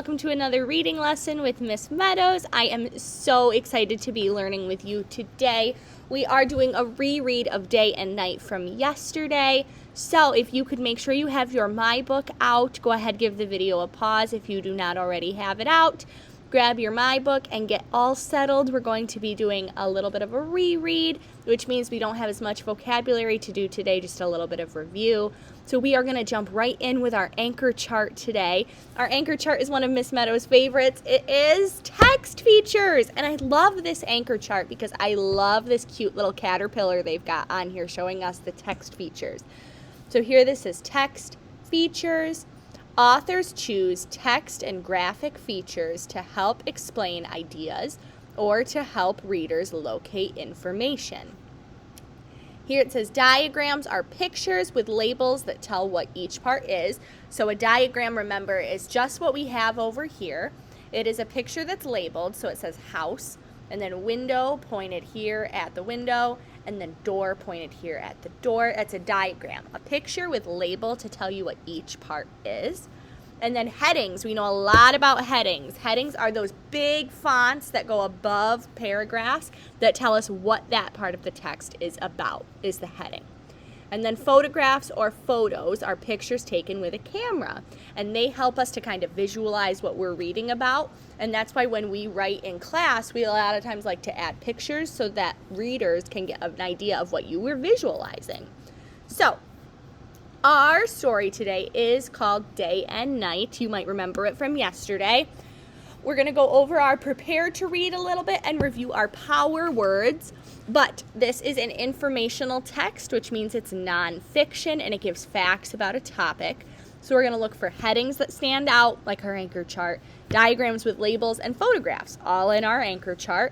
welcome to another reading lesson with Miss Meadows. I am so excited to be learning with you today. We are doing a reread of Day and Night from yesterday. So if you could make sure you have your My Book out, go ahead, give the video a pause if you do not already have it out. Grab your My Book and get all settled. We're going to be doing a little bit of a reread, which means we don't have as much vocabulary to do today, just a little bit of review. So we are going to jump right in with our anchor chart today. Our anchor chart is one of Miss Meadows' favorites. It is text features. And I love this anchor chart because I love this cute little caterpillar they've got on here showing us the text features. So here this is text features. Authors choose text and graphic features to help explain ideas or to help readers locate information. Here it says diagrams are pictures with labels that tell what each part is. So a diagram, remember, is just what we have over here. It is a picture that's labeled, so it says house, and then window pointed here at the window, and then door pointed here at the door. That's a diagram, a picture with label to tell you what each part is. And then headings, we know a lot about headings. Headings are those big fonts that go above paragraphs that tell us what that part of the text is about, is the heading. And then photographs or photos are pictures taken with a camera. And they help us to kind of visualize what we're reading about. And that's why when we write in class, we a lot of times like to add pictures so that readers can get an idea of what you were visualizing. So, our story today is called Day and Night. You might remember it from yesterday. We're going to go over our prepared to read a little bit and review our power words. But this is an informational text, which means it's nonfiction and it gives facts about a topic. So we're going to look for headings that stand out, like our anchor chart, diagrams with labels, and photographs, all in our anchor chart.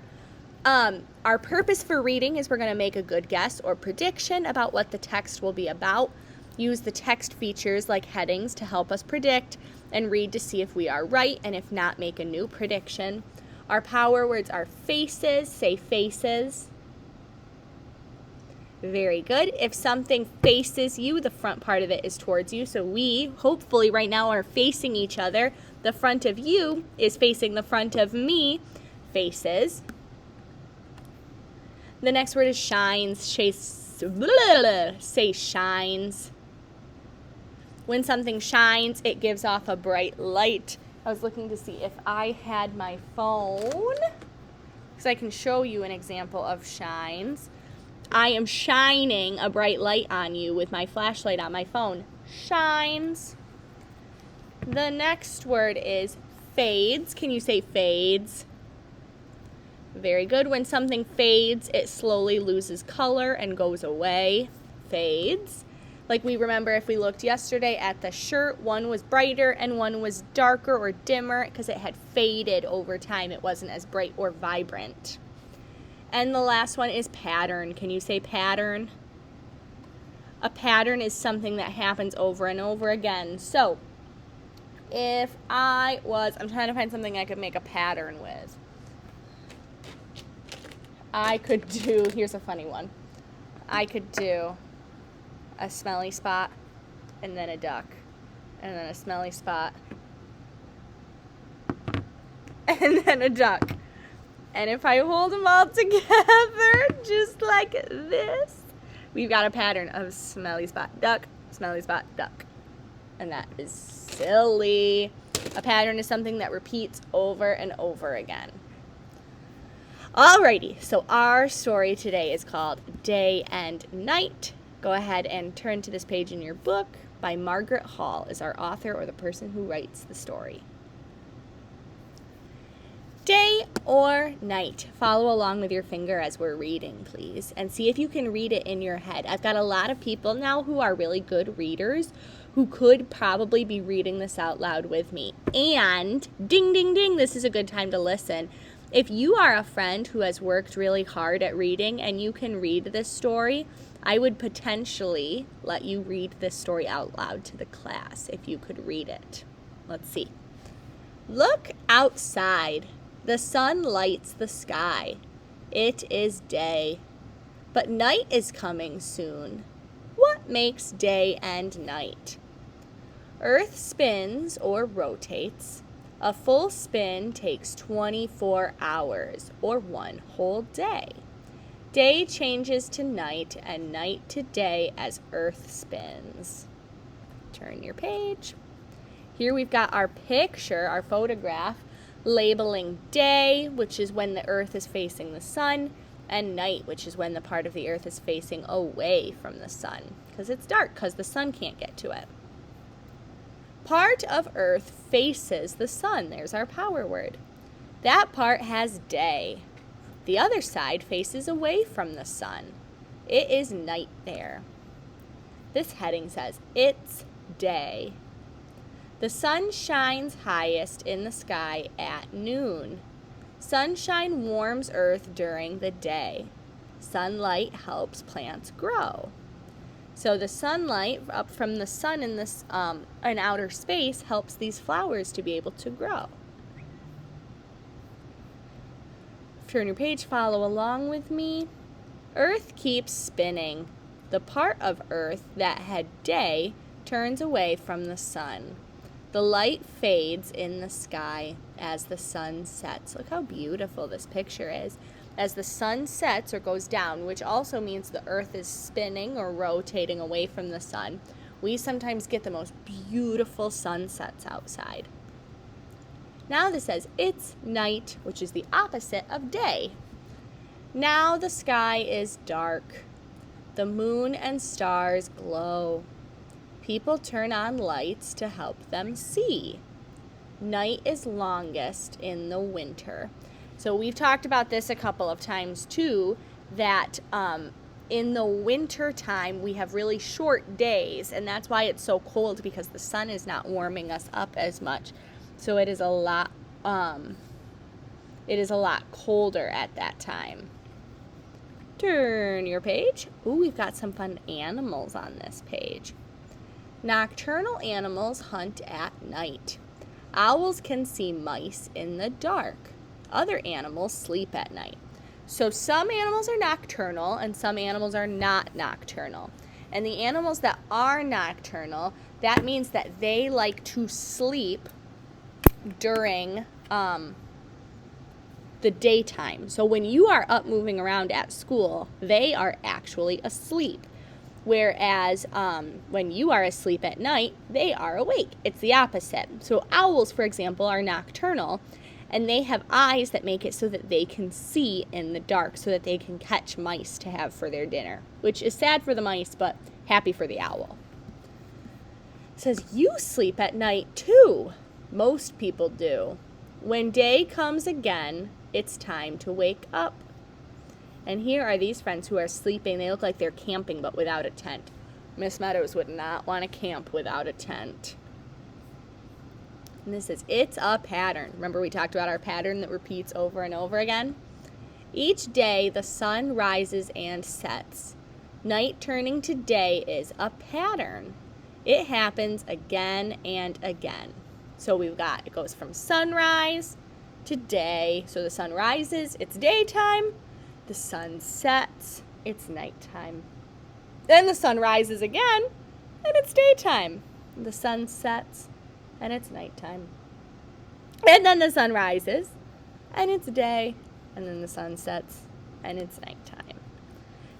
Our purpose for reading is we're going to make a good guess or prediction about what the text will be about. Use the text features like headings to help us predict and read to see if we are right, and if not, make a new prediction. Our power words are faces. Say faces. Very good. If something faces you, the front part of it is towards you. So we, hopefully right now, are facing each other. The front of you is facing the front of me. Faces. The next word is shines. Say shines. When something shines, it gives off a bright light. I was looking to see if I had my phone, because I can show you an example of shines. I am shining a bright light on you with my flashlight on my phone. Shines. The next word is fades. Can you say fades? Very good. When something fades, it slowly loses color and goes away. Fades. Like we remember if we looked yesterday at the shirt, one was brighter and one was darker or dimmer because it had faded over time. It wasn't as bright or vibrant. And the last one is pattern. Can you say pattern? A pattern is something that happens over and over again. So if I'm trying to find something I could make a pattern with. Here's a funny one. I could do a smelly spot, and then a duck, and then a smelly spot, and then a duck. And if I hold them all together, just like this, we've got a pattern of smelly spot, duck, smelly spot, duck. And that is silly. A pattern is something that repeats over and over again. Alrighty, so our story today is called Day and Night. Go ahead and turn to this page in your book. By Margaret Hall is our author or the person who writes the story. Day or night? Follow along with your finger as we're reading, please, and see if you can read it in your head. I've got a lot of people now who are really good readers who could probably be reading this out loud with me. And ding, ding, ding, this is a good time to listen. If you are a friend who has worked really hard at reading and you can read this story, I would potentially let you read this story out loud to the class if you could read it. Let's see. Look outside. The sun lights the sky. It is day. But night is coming soon. What makes day and night? Earth spins or rotates. A full spin takes 24 hours, or 1 whole day. Day changes to night, and night to day as Earth spins. Turn your page. Here we've got our picture, our photograph, labeling day, which is when the Earth is facing the sun, and night, which is when the part of the Earth is facing away from the sun, because it's dark, because the sun can't get to it. Part of Earth faces the sun. There's our power word. That part has day. The other side faces away from the sun. It is night there. This heading says, it's day. The sun shines highest in the sky at noon. Sunshine warms Earth during the day. Sunlight helps plants grow. So the sunlight up from the sun in this in outer space helps these flowers to be able to grow. Turn your page, follow along with me. Earth keeps spinning. The part of Earth that had day turns away from the sun. The light fades in the sky as the sun sets. Look how beautiful this picture is. As the sun sets or goes down, which also means the Earth is spinning or rotating away from the sun, we sometimes get the most beautiful sunsets outside. Now this says, it's night, which is the opposite of day. Now the sky is dark. The moon and stars glow. People turn on lights to help them see. Night is longest in the winter. So we've talked about this a couple of times too, that in the winter time we have really short days, and that's why it's so cold, because the sun is not warming us up as much. So it is a lot colder at that time. Turn your page. Ooh, we've got some fun animals on this page. Nocturnal animals hunt at night. Owls can see mice in the dark. Other animals sleep at night. So some animals are nocturnal and some animals are not nocturnal. And the animals that are nocturnal, that means that they like to sleep during the daytime. So when you are up moving around at school, they are actually asleep. Whereas when you are asleep at night, they are awake. It's the opposite. So owls, for example, are nocturnal, and they have eyes that make it so that they can see in the dark, so that they can catch mice to have for their dinner, which is sad for the mice, but happy for the owl. It says, you sleep at night too. Most people do. When day comes again, it's time to wake up. And here are these friends who are sleeping. They look like they're camping, but without a tent. Miss Meadows would not want to camp without a tent. And this is, it's a pattern. Remember we talked about our pattern that repeats over and over again? Each day the sun rises and sets. Night turning to day is a pattern. It happens again and again. So we've got, it goes from sunrise to day. So the sun rises, it's daytime. The sun sets, it's nighttime. Then the sun rises again, and it's daytime. The sun sets, and it's nighttime. And then the sun rises, and it's day, and then the sun sets, and it's nighttime.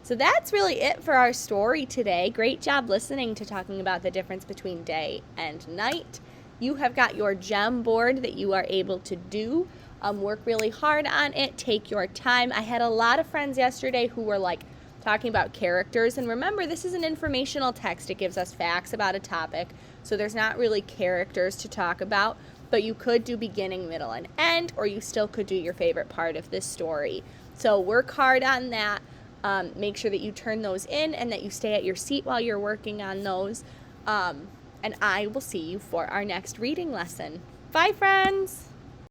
So that's really it for our story today. Great job listening to talking about the difference between day and night. You have got your gem board that you are able to do. Work really hard on it. Take your time. I had a lot of friends yesterday who were like talking about characters. And remember, this is an informational text. It gives us facts about a topic. So there's not really characters to talk about. But you could do beginning, middle, and end. Or you still could do your favorite part of this story. So work hard on that. Make sure that you turn those in and that you stay at your seat while you're working on those. And I will see you for our next reading lesson. Bye, friends.